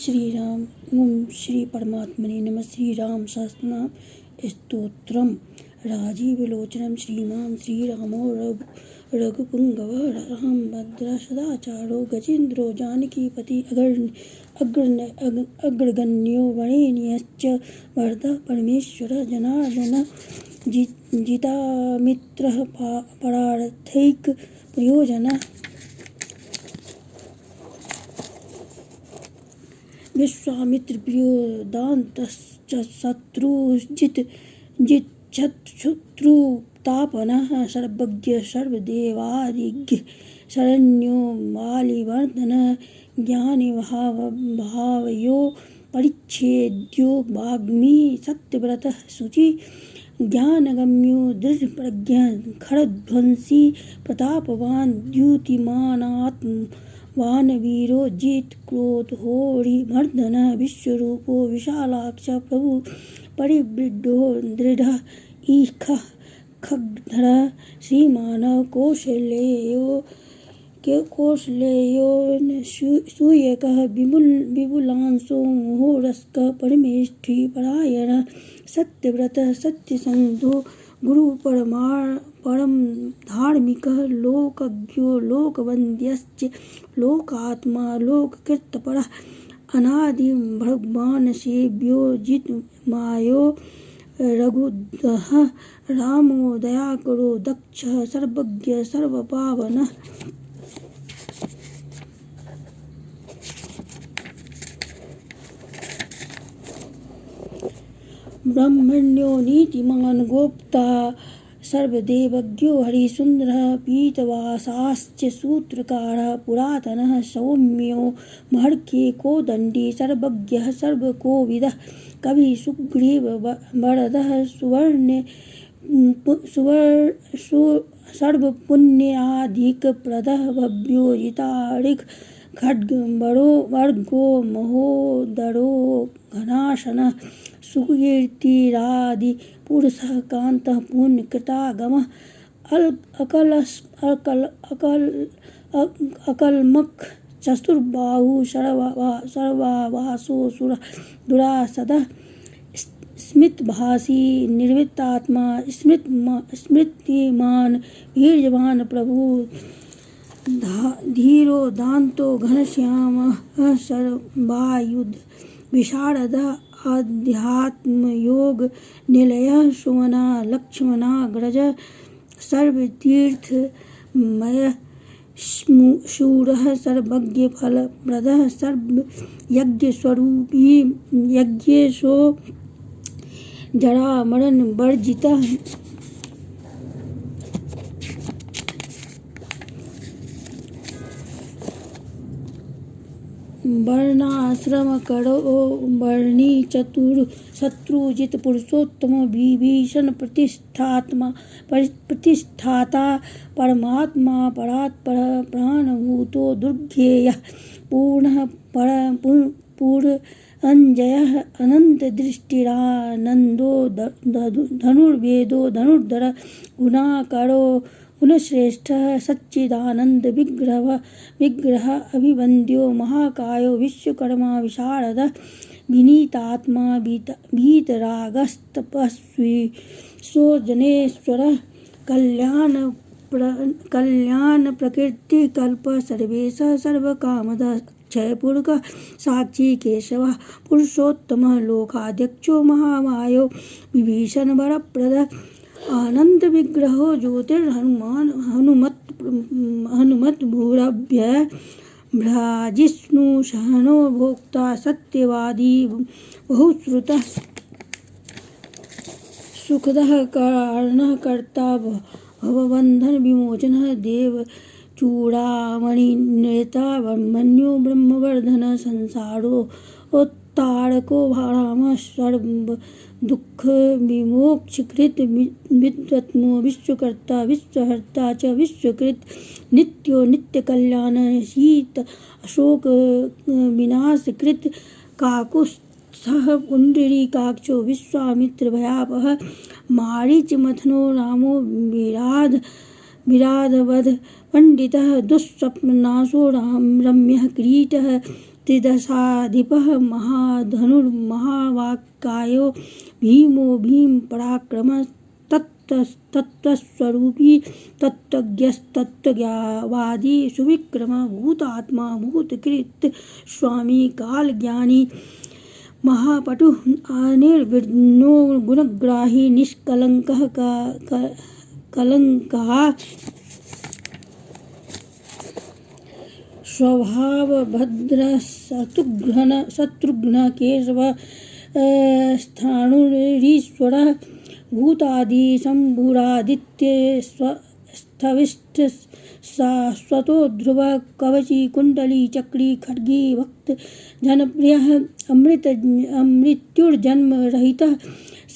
श्री राम। ओम श्री परमात्मने नमः। श्री राम सहस्रनाम स्तोत्रम। राजीवलोचनम श्रीमान् श्रीरामो रघुपुंगवः राम भद्र सदाचारो गजेन्द्रो जानकीपति अग्रगण्यो वरेण्यश्च वरदः परमेश्वर जनार्दन जितामित्रः परार्थैक प्रयोजनः। विश्वामित्र प्रियोदान्तश्च शत्रुजित शत्रुतापनः सर्वज्ञ सर्वदेवादिज्ञ शरण्यो वालिवर्धन ज्ञानी भावयो परिच्छेद्यो वाग्मी सत्यव्रतः शुचि ज्ञानगम्यो दृढ़प्रज्ञ खरध्वंसी प्रतापवान द्युतिमानात्मवान वीरो जित क्रोध होरिमर्दन विश्वरूपो विशालाक्ष प्रभु परिवृद्धो दृढ़ ईखः खड्गधर श्रीमान कौशलेयो सूयकः विपुलांशो मुहुरस्कः परमेष्ठी परायण सत्यव्रत सत्यसंधो गुरु परम धार्मिकः लोकज्ञो लोकवन्द्यश्च लोकात्मा लोककृतपरः अनादि भगवान सेव्यो जितमायो रघुदः रामो दयाकरो दक्षः सर्वज्ञ सर्वपावनः। ब्रह्मण्यो नीतिमान् गोप्ता सर्वदेवज्ञो हरिसुन्दरः पीतवासाश्च सूत्रकारः पुरातनः सौम्यो महर्षि कोदण्डी सर्वज्ञः सर्वकोविदः कवि सुग्रीव वरदः सर्वपुण्याधिकप्रदः भव्यो जितारिक खड्गबरो वर्गो महोदरो घनाशनः सुकीर्तिरादि पुरुषः कान्तः पुण्यकृतागमः अकल्मख चतुर्बाहु सर्वावासो दुरासदः स्मितभासी निर्वितात्मा स्मृतिमान वीर्यवान प्रभु धीरो दान्तो घनश्यामः सर्वायुध विशारदः अध्यात्मयोग निलयः सुमना लक्ष्मणाग्रज सर्वतीर्थमयः शूरः सर्वज्ञ फलप्रदः सर्वयज्ञस्वरूपी यज्ञेशो जरामरण वर्जितः वर्णाश्रम करो वर्णी चतुर शत्रुजित पुरुषोत्तम विभीषण प्रतिष्ठाता परमात्मा परात्पर प्राणभूतो दुर्गेयः पूर्णः पुरंजयः अनंत दृष्टिरानंदो धनुर्वेदो धनुर्धर गुणाकरो गुणश्रेष्ठः सच्चिदानंद विग्रह अभिवन्द्यो महाकायो विश्वकर्मा विशारदः विनीतात्मा वीतरागस्तपस्वी सोजनेश्वरः कल्याण प्रकृतिकल्प सर्वेशः सर्वकामदः क्षयपूर्वकः साक्षी केशवः पुरुषोत्तमः लोकाध्यक्षो महामायो विभीषण वरप्रदः आनंद विग्रहो ज्योतिर्हनुमान हनुमत भूरभ्यः भ्राजिष्णु सहनो भोक्ता सत्यवादी बहुश्रुतः सुखदः कारणः कर्ता भवबन्धन विमोचनः देव चूड़ामणिनेता ब्रह्मण्यो ब्रह्मवर्धन संसारो तारको भारामः सर्व दुख विमोक्षकृत विद्वत्मो विश्वकर्ता विश्वहर्ता च विश्वकृत नित्यो नित्य कल्याण शीत अशोक विनाशकृत काकुत्स्थः पुण्डरीकाक्षो विश्वामित्र भयापः मारीच मथनो रामो विराधवध पंडितः दुःस्वप्ननाशो रम्यः किरीटः त्रिदशाधिपः महाधनुर्महावाक्कायो भीमो भीमपराक्रमः तत्त्वस्वरूपी तत्त्वज्ञस्तत्त्ववादी सुविक्रमः भूतात्मा भूतकृत स्वामी कालज्ञानी महापटुः अनिर्विघ्नो गुणग्राही निष्कलङ्कः कलङ्कः स्वभावभद्रः शत्रुघ्न केशव स्थाणुरीश्वरः भूतादि शम्भुरादित्य स्थविष्ठ शाश्वतो ध्रुव कवची कुंडली चक्री खड्गी भक्त जनप्रियः अमृत्युर्जन्म रहितः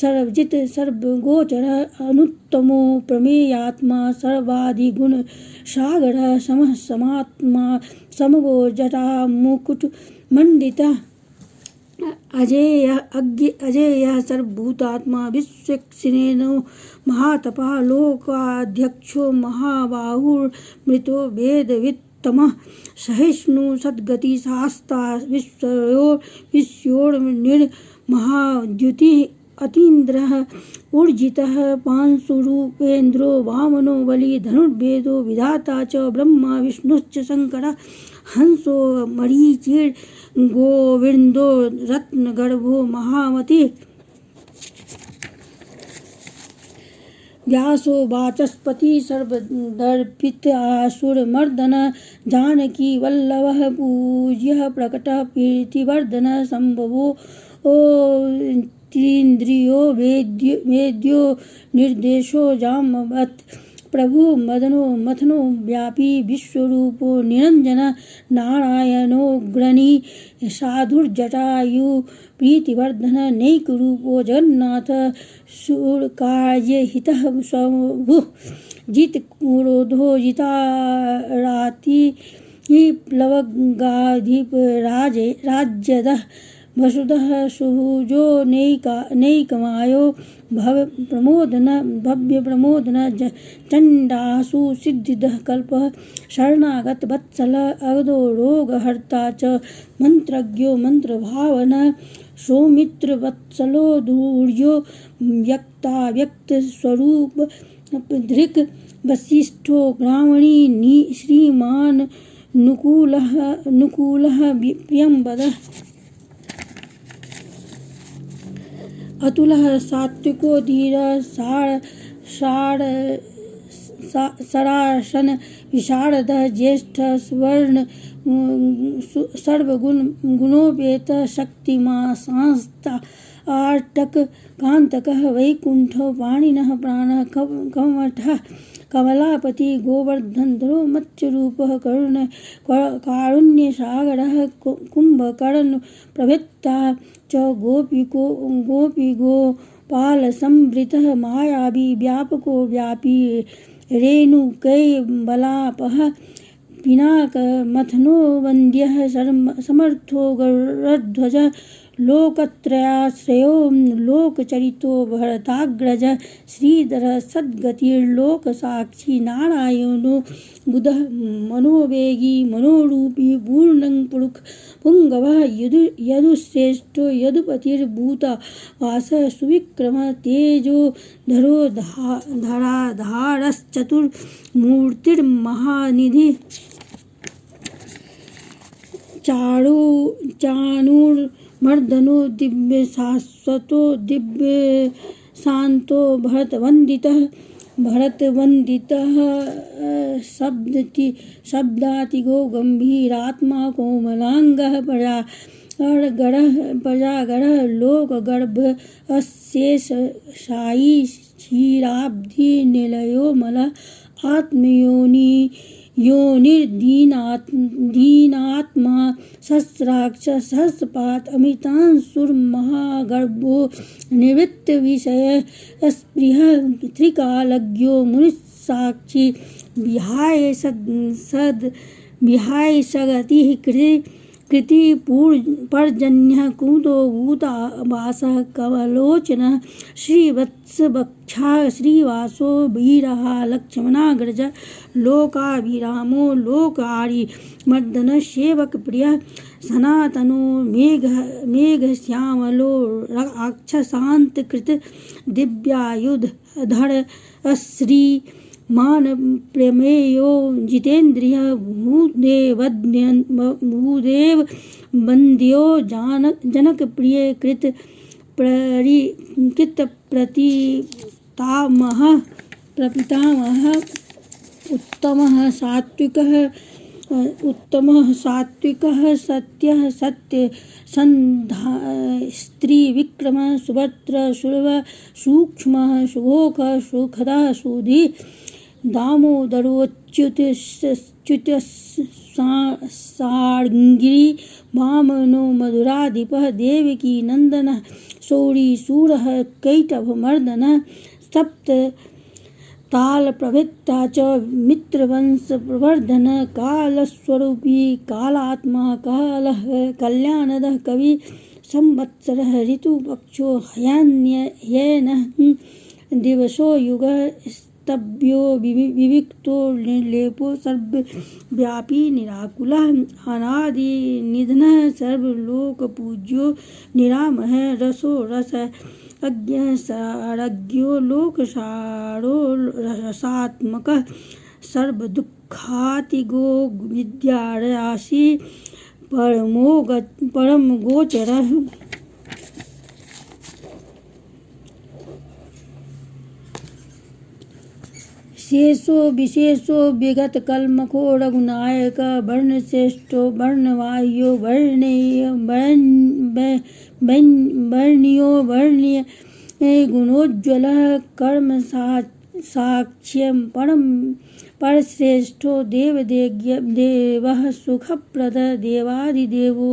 सर्वजित सर्वगोचरः अनुत्तमो प्रमेयात्मा सर्वाधिगुण सागरः समः समात्मा समगो जटा मुकुट मंडितः अजेयः सर्वभूतात्मा विश्वक्सेनो महातपः लोकाध्यक्षो महाबाहुर्मृतो वेदवित्तमः सहिष्णु सद्गति शास्ता विश्वोर्निर्महाद्युतिः अतीन्द्रः ऊर्जितः पांशुरूपेन्द्रो वामनो बली धनुर्वेदो विधाता च ब्रह्मा विष्णुश्च शंकरः हंसो मरीचिर् गोविंदो रत्नगर्भो महामतिः व्यासो वाचस्पति सर्वदर्पितासुरमर्दन जानकी वल्लभः पूज्यः प्रकटः प्रीतिवर्धन संभवो तीन्द्रियो वेद्यो निर्देशो जामवत् प्रभु मदनो मथनो व्यापी विश्वरूपो निरंजन नारायणोऽग्रणी साधुर्जटायु प्रीतिवर्धन नैकरूपो जगन्नाथ शूरकार्यहितः स्वभुः जितक्रोधो जिताराति प्लवगाधिप राज्यदः वसुधः सुभुजो नैकमायो भव्य प्रमोदन चंडासु सिद्धिदः कल्पः शरणागत वत्सल अगदो रोगहर्ता च मंत्रज्ञो मंत्रभावन सौमित्र वत्सलो दूर्यो व्यक्ताव्यक्त स्वरूप धृक् वसिष्ठो ब्राह्मणी श्रीमान नुकूलः प्रियंवदः अतुलः सात्विको धीरः सरासन विशारदः ज्येष्ठः स्वर्ण सर्वगुणोपेतः शक्तिमान् सांस्ता आर्टक कांतकः वैकुंठो पाणिनः प्राणः कमठः कमलापति गोवर्धनधरो मत्स्यरूपः कारुण्यसागरः कुंभकर्ण प्रभृता च गोपीगोपालसंवृतः मायावी व्यापको व्यापी रेणुकैर्बलापः पिनाकमथनो वन्द्यः समर्थो गरुडध्वजः लोकत्रयाश्रयो लोकचरितो भरताग्रजः श्रीधरः सद्गतिर्लोकसाक्षी नारायणो बुधः मनोवेगी मनोरूपी पूर्णं पुंगवः यदुश्रेष्ठो यदुपतिर्भूतवासः सुविक्रमः तेजो धरो धराधारश्चतुर्मूर्तिर्महानिधिः चाणूर्मर्दनो दिव्य शाश्वतो दिव्य शांतो भरतवंदितः शब्दातिगो गंभीरात्मा कोमलांगः प्रजागरः लोकगर्भ अशेषशायी क्षीराब्धि निलयो मलः योनिर्दीनात्मा सहस्राक्ष सहस्रपात अमृतांशुर्महागर्भो निवृत्त विषय स्पृह त्रिकालज्ञो मुनिसाक्षी विहाय सगतिः कृति पर्जन्यः कुमुदो भूतावासः कमलोचनः श्रीवत्सवक्षः श्रीवासो वीरः लक्ष्मणाग्रजः लोकाभिरामो लोकारिमर्दनः सेवकप्रियः सनातनो मेघश्यामलो राक्षसान्तकृत दिव्यायुधधर श्रीमान प्रमेयो जितेन्द्रिय भूदेव वन्द्यो जनकप्रिय कृत प्रपितामह उत्तमः सात्विकः सत्यः सत्यसन्धा स्त्रीविक्रमः सुभद्र सुलभ सूक्ष्मः सुभोगः सुखदः सुधी दामोदरोच्युतः साङ्गी वामनो मधुराधिपः देवकी नन्दनः शौरीशूरः कैटभमर्दनः सप्त तालप्रभृता च मित्रवंशप्रवर्धन कालस्वरूपी कालात्मा कालः कल्याणदः कवि संवत्सरः ऋतुपक्षो हयान्ययनः दिवसो युगः स्तव्यो विविक्तो निर्लेपो सर्वव्यापी निराकुलः अनादिनिधनः सर्वलोकपूज्यो निरामः रसो रसः अज्ञः सारज्ञो लोकसारो रसात्मकः सर्वदुःखातिगो विद्याराशि परमगोचरः शेषो विशेषो विगतकल्मखो रघुनायक वर्णश्रेष्ठो वर्णवाह्यो वर्ण्यो वर्ण्य गुणोज्ज्वलः कर्म साक्ष्यं परश्रेष्ठो देवः सुखप्रद देवादिदेवो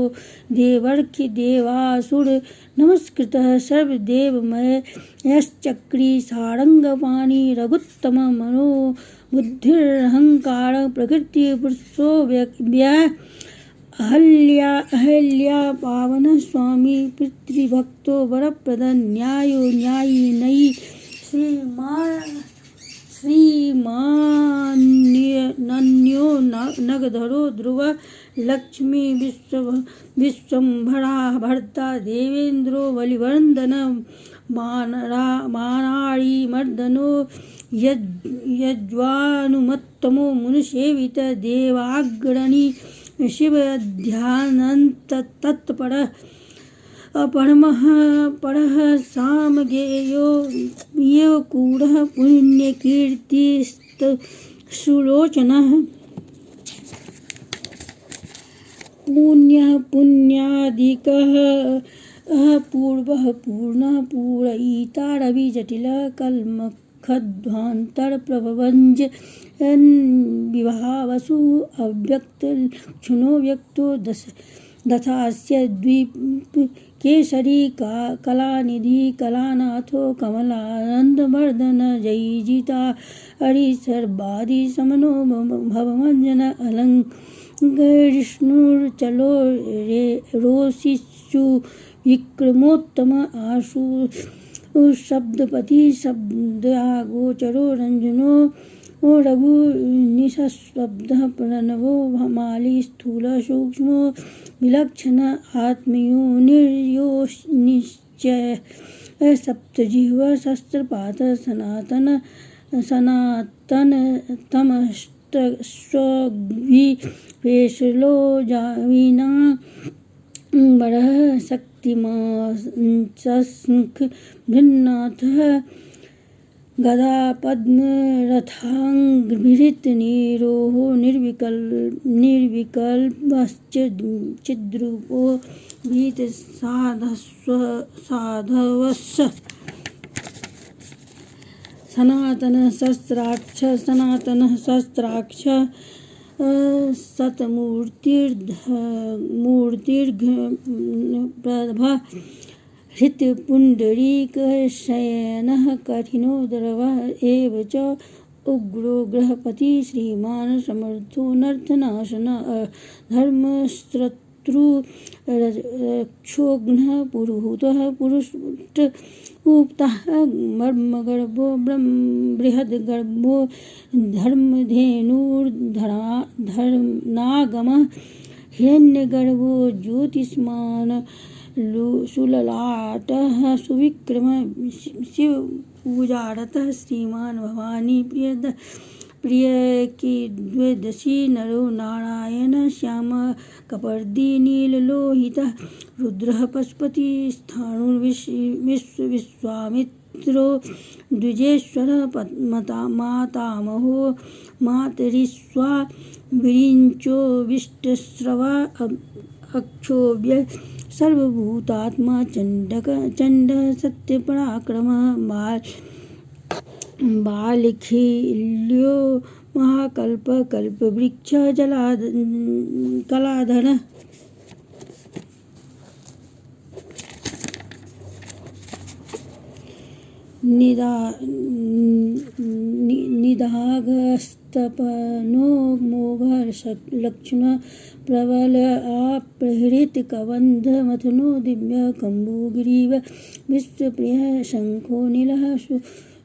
देवर्षिदेवासुर नमस्कृतः सर्वदेवमय यश्चक्री सारंगपाणि रघुत्तम मनो बुद्धिरहंकार प्रकृति पुरुषो व्यय अहल्या पावन स्वामी पितृभक्तो वरप्रद न्यायो न्यायी नयी श्रीमान्यो नगधरो ध्रुव लक्ष्मी विश्वंभरा भर्ता देवेन्द्रो बलिवर्धन मानाळी मर्दनो यज्वानुमत्तमो मुनिसेवित देवाग्रणी शिवध्यानन्त तत्परः परः सामगेयो यो कूढः पुण्यकीर्तिस्तुलोचनः पुण्यादिकः पूर्वः पूर्णः पूरयिता रविजटिलः कल्मखध्वान्तरप्रभवञ्ज विभावसु अव्यक्तलक्षणो व्यक्तो दशास्य द्वीप केसरी कलानिधि कलानाथो कमलानंदवर्धन जयजिता हरिसर्वादि समनो भवमंजन अलंकृष्णुर्चलो रोषिषु विक्रमोत्तम आशु शब्दपति शब्दागोचरो रंजनो रघु निशब्दः प्रणवो माली स्थूल सूक्ष्म विलक्षण आत्मीयो निर्यो निश्चय सप्तजिह्व सहस्रपाद सनातन तमस्विवेशलो जावीना बरः शक्तिमांशंख भिन्नाथः गदा पद्म रथांगभृत नीरोः निर्विकल्पश्च चिद्रूपो भीत साधवस्य सनातनः सहस्राक्ष शतमूर्तिर्प्रभा हृत्पुण्डरीकशयनः कठिनो द्रवः एव च उग्रो ग्रहपति श्रीमान् समर्थो नर्थनाशन धर्मशत्रुरक्षोघ्नः पुरुहूतः पुरुषोक्तः मर्मगर्भो बृहद्गर्भो धर्मधेनुर्धर्नागमः हिरण्यगर्भो ज्योतिष्मान् सुललाटः सुविक्रम शिवपूजारतः श्रीमान् भवानी प्रिय की द्वादशी नरो नारायण श्याम कपर्दी नीललोहितः रुद्रः पशुपति विश्वामित्रो द्विजेश्वर मातामहो मातरिस्वा विरिञ्चो विष्टस्रवा अक्षोभ्य सर्वभूतात्मा चण्ड सत्यपराक्रम बालखिल्यो महाकल्प कल्पवृक्ष कलाधर निदाघस्तपनो मोघर्षलक्ष्मण प्रबल आप्रहृत कबंध मथनो दिव्य कम्बुग्रीव विश्वप्रिय शंखो नीलः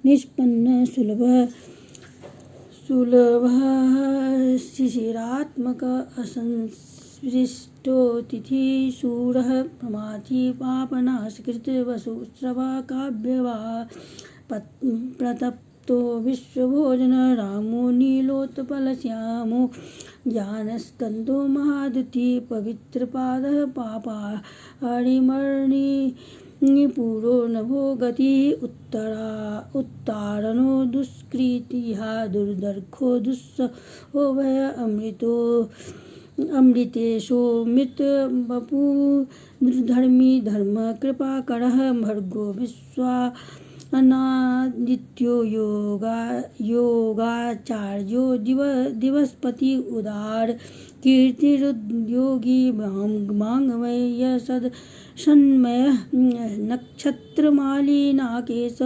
निष्पन्न सुलभ शिशिरात्मक असंस्पृष्टो तिथि शूरः प्रमाथि पापनाशकृत वसुश्रवा काव्यवा प्रतप्तो विश्वभोजन रामो नीलोत्पलश्यामो ज्ञानस्कन्दो महादुति पवित्रपादः पापारिमर्णि निपुरो नभो गति उत्तारणो दुष्कृतिः दुर्दर्घो दुस्सहो भय अमृतेशो मृत बपू धर्मी धर्म कृपाकरः भर्गो विश्वानादित्यो योगाचार्यो दिवसपति उदार कीर्तिरुद्योगी मांगमय सद सन्मय नक्षत्रमाली नाकेश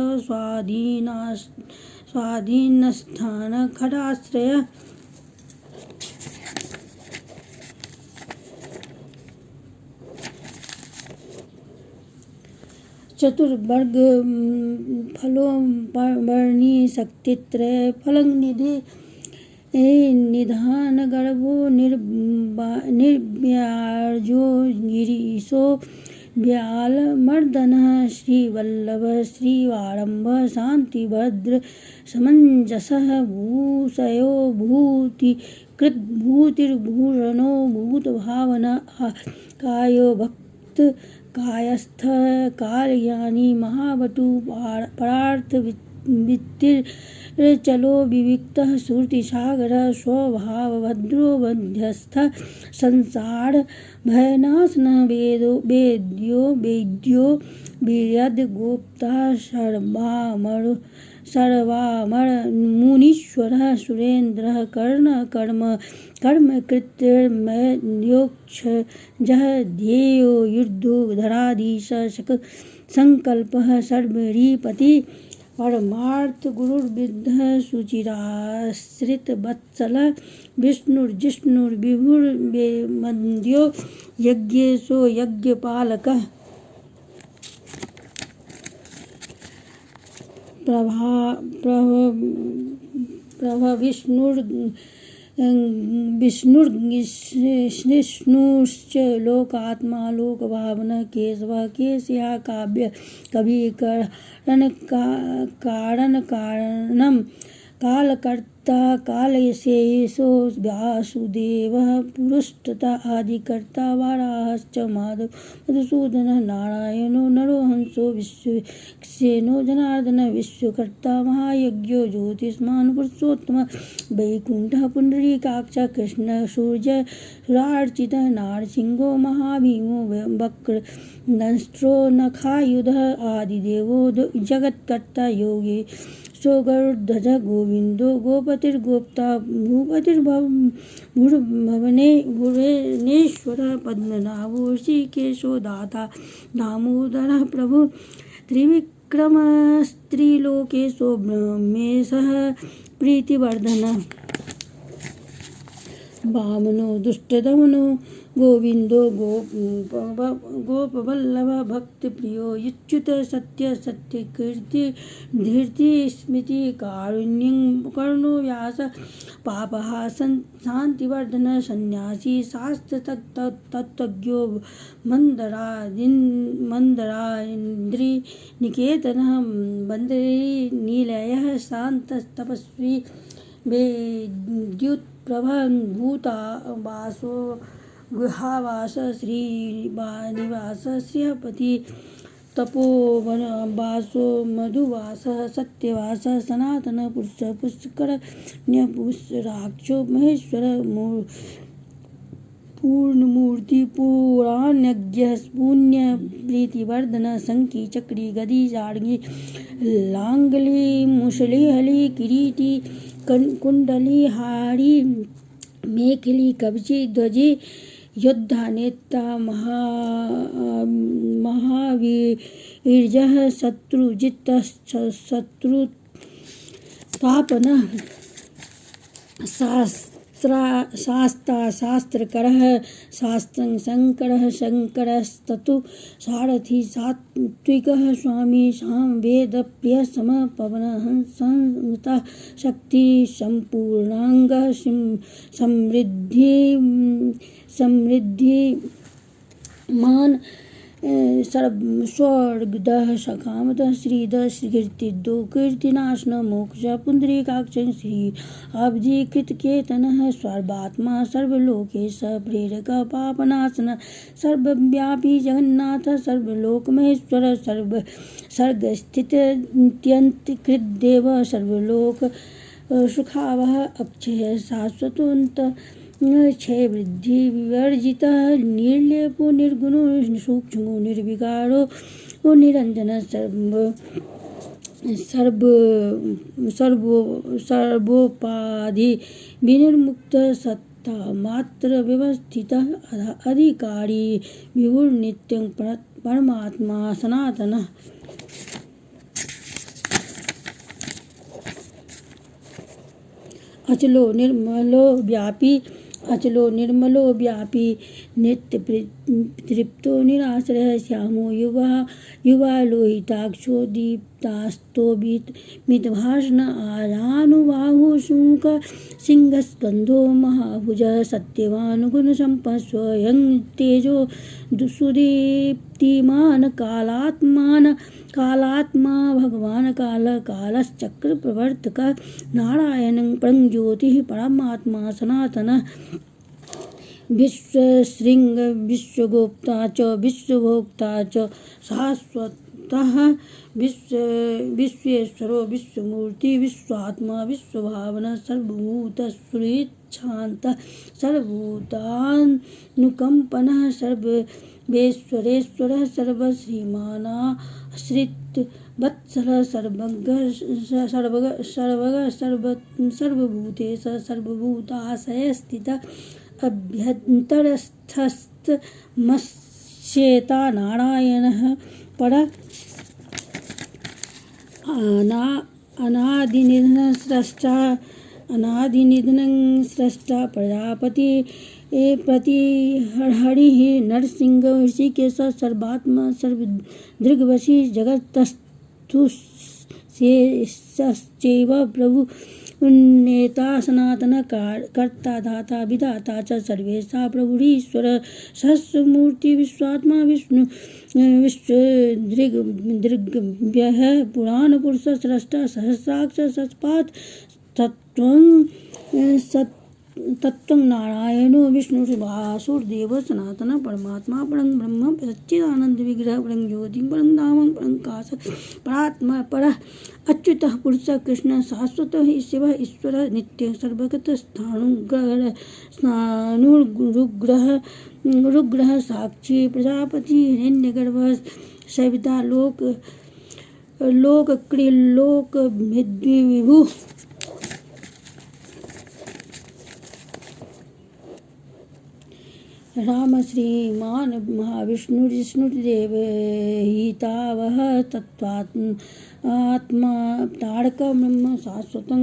स्वाधीनस्थान खडाश्रय चतुर्वर्ग फलोवर्णी शक्तित्रय फलनिधि निधान गर्भो निर्व्याजो गिरीशो व्याल मर्दन श्रीवल्लभ श्रीवारंभ शांतिभद्र समंजसः भूषयो भूतिर्भूषणो भूतभावना कायो भक्त कायस्थ कालयानी महावटु परार्थ वित्तिर्चलो विविक्तः श्रुतिसागरः स्वभावभद्रो मध्यस्थ संसार भयनाशनः वेद्यो वीर्यद गोप्ता सर्वामर मुनीश्वरः सुरेन्द्रः कर्म कृत्यमयोक्षजः ध्येयो युद्धो धराधीश संकल्पः सर्वरीपति परमार्थ गुरुर्विद्धः सुचिराश्रित वत्सल विष्णुर्जिष्णुर्विभुर्मन्द्यो यज्ञेशो यज्ञपालकः प्रभ विष्णुश्च लोकात्मा लोकभावनः केशवः केशया काव्य कवि कारणं कालकर्ता कालशेषो वासुदेवः पुरुषतः आदिकर्ता वाराहश्च माधव मधुसूदनः नारायणो नरो हंसो विश्वक्सेनो जनार्दनः विश्वकर्ता महायज्ञो ज्योतिष्मान् पुरुषोत्तमः वैकुण्ठः पुण्डरीकाक्षः कृष्णः सूर्यार्चितः नारसिंहो महाभीमो वक्रदंष्ट्रो नखायुधः आदिदेवो जगत्कर्ता योगी गरुड़ध्वज गोविंदो गोपतिर्गोप्ता भुवनेश्वर पद्मनाभो ऋषिकेशो दाता दामोदरः प्रभु त्रिविक्रमस्त्रिलोकेशो ब्रह्मेशः प्रीतिवर्धनः वामनो दुष्टदमनो गोविंदो गोपवल्लभ भक्तिप्रियो युच्युत सत्य सत्यकीर्ति धीर्ति स्मृति कारुण्यं कर्णो व्यास पापः शांतिवर्धन सन्यासी शास्त्र तत्त्वज्ञो मंदरान्द्रि निकेतनः बंदरी निलयः शांत तपस्वी वेद्युत्प्रभं भूता वासो गुहावास श्रीनिवास श्रियपति तपोवन वासो मधुवास सत्यवास सनातन पुरुष पुष्कर राक्षो महेश्वर पूर्णमूर्ति पुराणज्ञ पुण्य प्रीतिवर्धन शंकी चक्री गदी जाड़गी लांगली मुसली हली किरीटी कुंडली हारी मेखली कवची ध्वजी योद्धा नेता महावीर्यः शत्रुजित शत्रुतापनः शास्ता शास्त्रकरः शास्त्रं शंकरः शंकरस्ततु सारथी सात्विकः स्वामी सामवेदप्रियः समपवनः संहिता शक्ति संपूर्णांगः समृद्धिमान स्वर्गदः सकामतः श्रीदः श्रीकीर्तिदो कीर्तिनाशन मोक्ष पुंडरीकाक्ष श्री अब्धि कृतकेतनः सर्वात्मा सर्वलोकेश प्रेरक पापनाशन सर्वव्यापी जगन्नाथ सर्वलोकमहेश्वर सर्गस्थित्यन्त्यकृतदेव सर्वलोक सुखावह अक्षय शाश्वतोऽन्त क्षय वृद्धि विवर्जित निर्लेपो निर्गुणो सूक्ष्मो निर्विकारो निरंजन सर्वोपाधि विनिर्मुक्त सत्ता मात्र व्यवस्थित अधिकारी विभुर्नित्यं परमात्मा सनातनः अचलो निर्मलो व्यापी नित्य तृप्तो निराश्रय श्यामो युवा लोहिताक्षो दीप्तास्तो मितभाषण आजानुबाहु शुंक सिंहस्कंधो महाभुज सत्यवान गुण संपन्न स्वयं तेजो सुदीप्तिमान कालात्मा भगवान कालश्चक्र प्रवर्तक नारायण परम ज्योति परमात्मा सनातनः विश्वशृंग विश्वगोप्ता च विश्वभोक्ता च शाश्वतः विश्वेश्वरो विश्वमूर्ति विश्वात्मा विश्वभावना सर्वभूतसुहृच्छान्तः सर्वभूतानुकम्पनः सर्वेश्वरेश्वरः सर्वश्रीमानाश्रित वत्सलः सर्वभूतेश सर्वभूताशय स्थितः अभ्यन्तरस्थमस्येता नारायणः पर अनादिनिधनं स्रष्टा प्रजापति प्रतिहरिः नरसिंह ऋषिकेश सर्वात्मा सर्वदृग्वशी जगत्तस्थु शेषश्चैव प्रभु नेता सनातन कर्ता धाता विधाता च सर्वेशा प्रभुरीश्वर सहस्रमूर्ति विश्वात्मा विष्णु विश्वदृग्भ्यः पुराण पुरुष स्रष्टा सहस्राक्ष सत्पात् तत्त्वं नारायणो विष्णु वासुदेव सनातन परमात्मा परं ब्रह्म सच्चिदानंद विग्रह परं ज्योति परं धामं परं काश परात्मा परः अच्युतः पुरुषः कृष्ण शाश्वतः शिवः ईश्वरः नित्यः सर्वगत रुग्रह साक्षी प्रजापति हिरण्यगर्भः सविता लोक विभु राम श्रीमान महाविष्णुर्विष्णुदेव हितावह तत्त्वात्मा तारक ब्रह्म शाश्वतं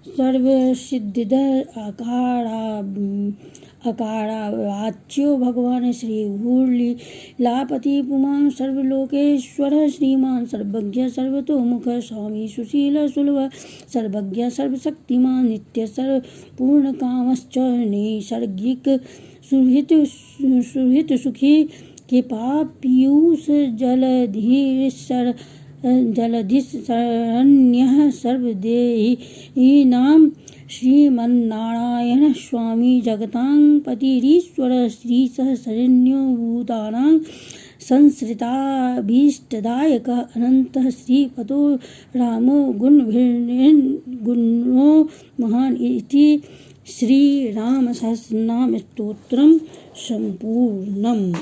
सर्वसिद्धिद अकारावाच्यो भगवान् श्रीभूर्लीलापति पुमान् सर्वलोकेश्वरः श्रीमान् सर्वज्ञ सर्वतोमुख स्वामी सुशील सुलभ सर्वज्ञ सर्वशक्तिमान् नित्य सर्वपूर्णकामश्च नैसर्गिक सुहृत सुखी कृपा पीयूष जलधिशरण्यः सर्वदेहिनां श्रीमन्नारायण स्वामी जगतां पतिरीश्वर श्रीशः शरण्यो भूतानां संसृताभीष्टदायकः अनन्तः श्रीपतो रामो गुणो महान् इति श्रीरामसहस्रनाम स्तोत्रं सम्पूर्णम्।